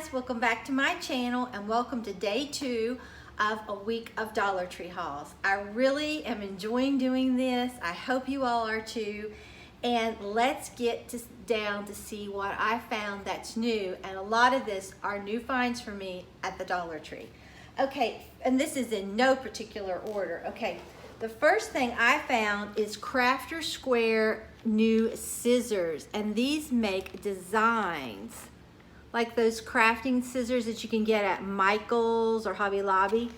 guys, welcome back to my channel and welcome to day 2 of a week of Dollar Tree hauls. I really am enjoying doing this. I hope you all are too. And let's get down to see what I found that's new. And a lot of this are new finds for me at the Dollar Tree. Okay, and this is in no particular order. Okay, the first thing I found is Crafter Square new scissors. And these make designs. Like those crafting scissors that you can get at Michael's or Hobby Lobby.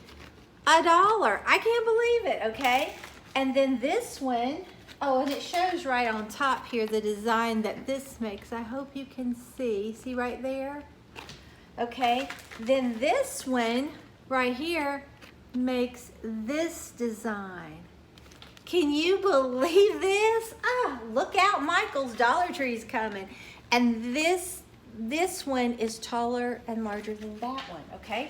$1. I can't believe it, okay? And then this one, oh, and it shows right on top here the design that this makes. I hope you can see. See right there? Okay. Then this one right here makes this design. Can you believe this? Ah, look out, Michael's Dollar Tree's coming. And this one is taller and larger than that one, okay?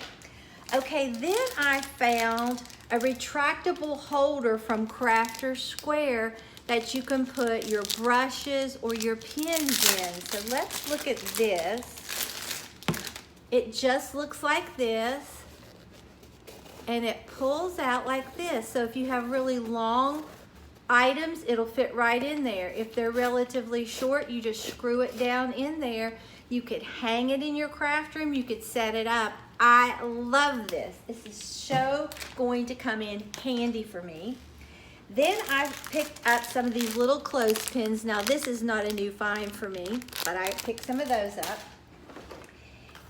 Okay, then I found a retractable holder from Crafter Square that you can put your brushes or your pens in. So let's look at this. It just looks like this, and it pulls out like this. So if you have really long items, it'll fit right in there. If they're relatively short, you just screw it down in there. You could hang it in your craft room. You could set it up. I love this. This is so going to come in handy for me. Then I picked up some of these little clothespins. Now this is not a new find for me, but I picked some of those up.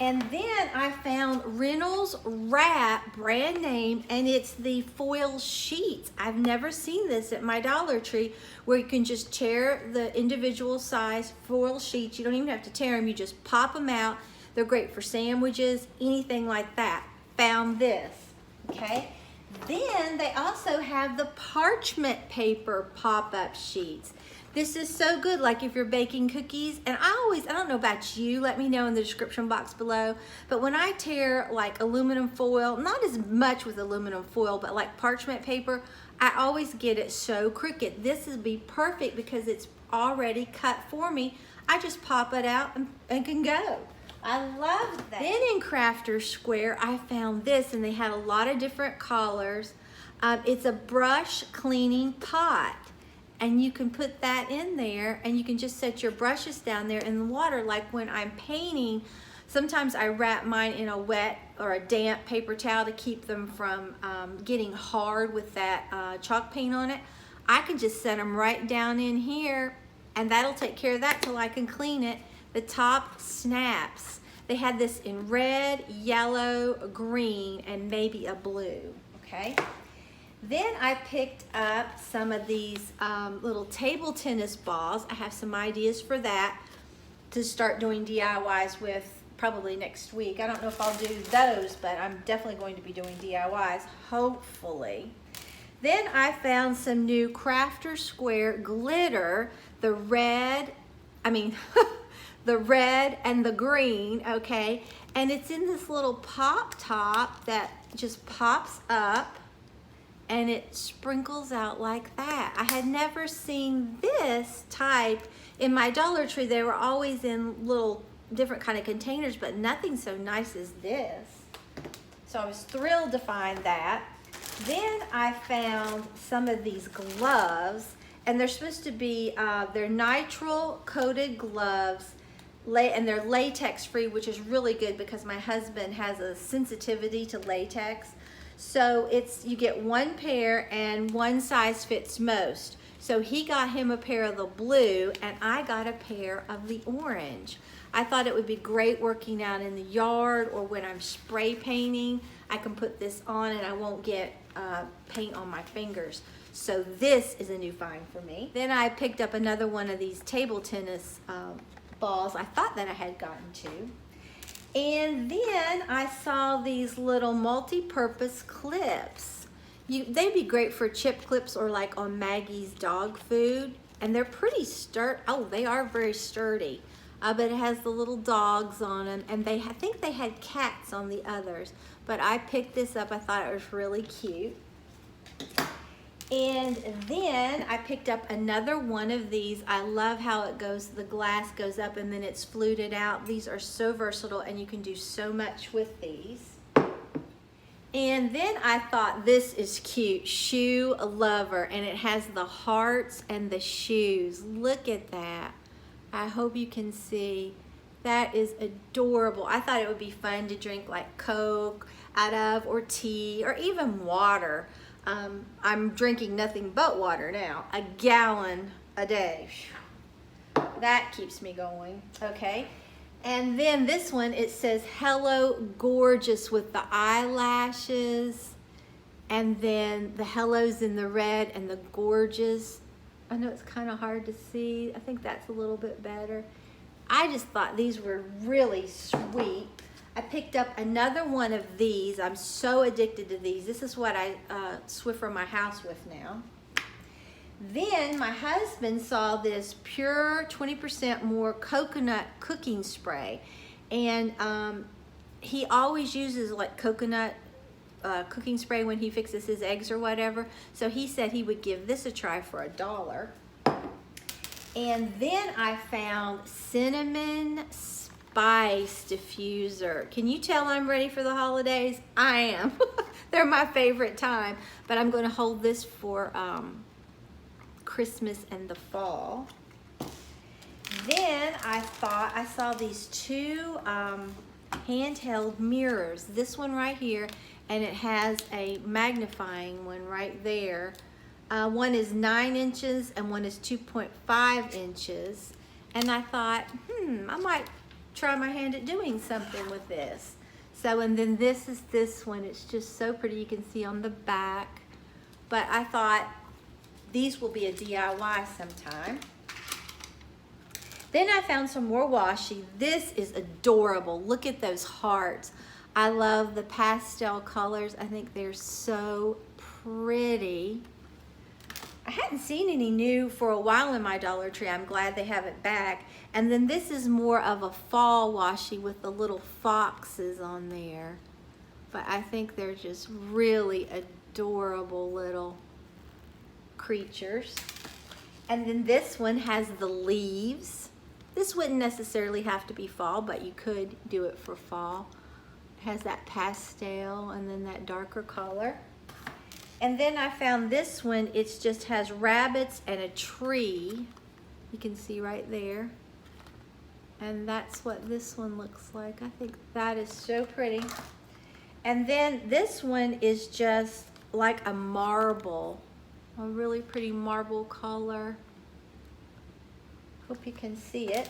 And then I found Reynolds Wrap, brand name, and it's the foil sheets. I've never seen this at my Dollar Tree, where you can just tear the individual size foil sheets. You don't even have to tear them, you just pop them out. They're great for sandwiches, anything like that. Found this, okay? Then they also have the parchment paper pop-up sheets. This is so good, like if you're baking cookies, and I don't know about you, let me know in the description box below, but when I tear like aluminum foil, not as much with aluminum foil, but like parchment paper, I always get it so crooked. This would be perfect because it's already cut for me. I just pop it out and can go. I love that. Then in Crafter Square, I found this, and they had a lot of different colors. It's a brush cleaning pot. And you can put that in there, and you can just set your brushes down there in the water. Like when I'm painting, sometimes I wrap mine in a wet or a damp paper towel to keep them from getting hard with that chalk paint on it. I can just set them right down in here, and that'll take care of that till I can clean it. The top snaps. They had this in red, yellow, green, and maybe a blue, okay? Then I picked up some of these little table tennis balls. I have some ideas for that to start doing DIYs with probably next week. I don't know if I'll do those, but I'm definitely going to be doing DIYs, hopefully. Then I found some new Crafter Square glitter, the red and the green, okay? And it's in this little pop top that just pops up, and it sprinkles out like that. I had never seen this type in my Dollar Tree. They were always in little different kind of containers, but nothing so nice as this. So I was thrilled to find that. Then I found some of these gloves, and they're supposed to be, they're nitrile coated gloves, and they're latex free, which is really good because my husband has a sensitivity to latex. So you get one pair and one size fits most. So he got him a pair of the blue, and I got a pair of the orange. I thought it would be great working out in the yard, or when I'm spray painting, I can put this on and I won't get paint on my fingers. So this is a new find for me. Then I picked up another one of these table tennis balls I thought that I had gotten to. And then I saw these little multi-purpose clips. They'd be great for chip clips or like on Maggie's dog food. And they're pretty sturdy. Oh, they are very sturdy. But it has the little dogs on them. And I think they had cats on the others. But I picked this up. I thought it was really cute. And then I picked up another one of these. I love how it goes, the glass goes up and then it's fluted out. These are so versatile and you can do so much with these. And then I thought this is cute, Shoe Lover, and it has the hearts and the shoes. Look at that. I hope you can see. That is adorable. I thought it would be fun to drink like Coke out of, or tea, or even water. I'm drinking nothing but water now, a gallon a day. That keeps me going, okay? And then this one, it says Hello Gorgeous with the eyelashes, and then the hello's in the red and the gorgeous. I know it's kind of hard to see. I think that's a little bit better. I just thought these were really sweet. I picked up another one of these. I'm so addicted to these. This is what I Swiffer my house with now. Then my husband saw this pure 20% more coconut cooking spray. And he always uses like coconut cooking spray when he fixes his eggs or whatever. So he said he would give this a try for $1. And then I found cinnamon spice diffuser. Can you tell I'm ready for the holidays? I am. They're my favorite time. But I'm going to hold this for Christmas and the fall. Then I thought I saw these two handheld mirrors. This one right here, and it has a magnifying one right there. One is 9 inches and one is 2.5 inches. And I thought, I might try my hand at doing something with this. So, and then this is this one. It's just so pretty. You can see on the back. But I thought these will be a DIY sometime. Then I found some more washi. This is adorable. Look at those hearts. I love the pastel colors. I think they're so pretty. I hadn't seen any new for a while in my Dollar Tree. I'm glad they have it back. And then this is more of a fall washi with the little foxes on there. But I think they're just really adorable little creatures. And then this one has the leaves. This wouldn't necessarily have to be fall, but you could do it for fall. It has that pastel and then that darker color. And then I found this one. It just has rabbits and a tree. You can see right there. And that's what this one looks like. I think that is so pretty. And then this one is just like a marble. A really pretty marble color. Hope you can see it.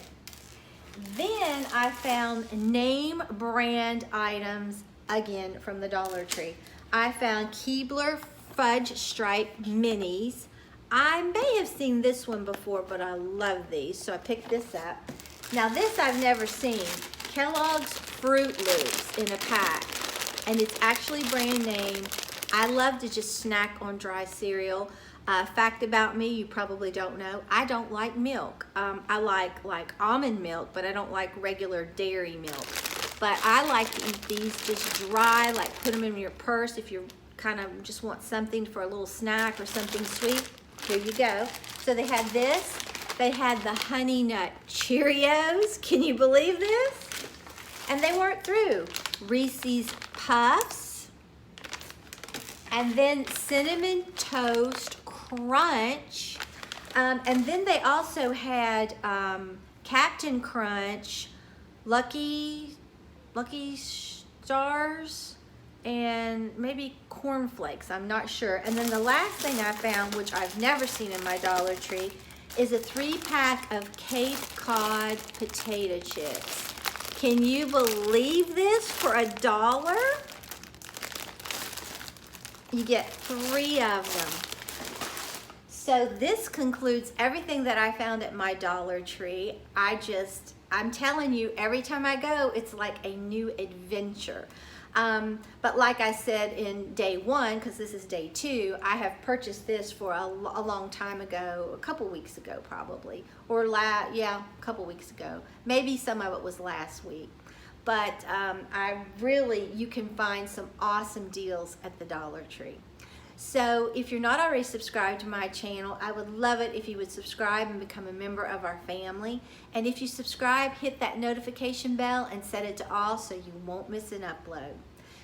Then I found name brand items again from the Dollar Tree. I found Keebler Fudge Stripe Minis. I may have seen this one before, but I love these, so I picked this up. Now this I've never seen. Kellogg's Fruit Loops in a pack, and it's actually brand name. I love to just snack on dry cereal. Fact about me, you probably don't know, I don't like milk. I like almond milk, but I don't like regular dairy milk. But I like to eat these just dry, like put them in your purse if you kind of just want something for a little snack or something sweet. Here you go. So they had this. They had the Honey Nut Cheerios. Can you believe this? And they weren't through. Reese's Puffs. And then Cinnamon Toast Crunch. And then they also had Captain Crunch, Lucky Stars, and maybe Corn Flakes, I'm not sure. And then the last thing I found, which I've never seen in my Dollar Tree, is a 3-pack of Cape Cod potato chips. Can you believe this? For $1, you get 3 of them. So this concludes everything that I found at my Dollar Tree. I'm telling you, every time I go, it's like a new adventure. But like I said in day 1, because this is day 2, I have purchased this for a long time ago, a couple weeks ago probably, or a couple weeks ago. Maybe some of it was last week. But you can find some awesome deals at the Dollar Tree. So if you're not already subscribed to my channel, I would love it if you would subscribe and become a member of our family. And if you subscribe, hit that notification bell and set it to all so you won't miss an upload.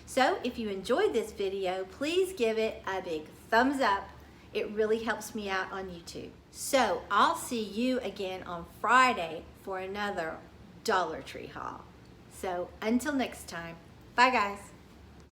So if you enjoyed this video, please give it a big thumbs up. It really helps me out on YouTube. So I'll see you again on Friday for another Dollar Tree haul. So until next time, bye guys.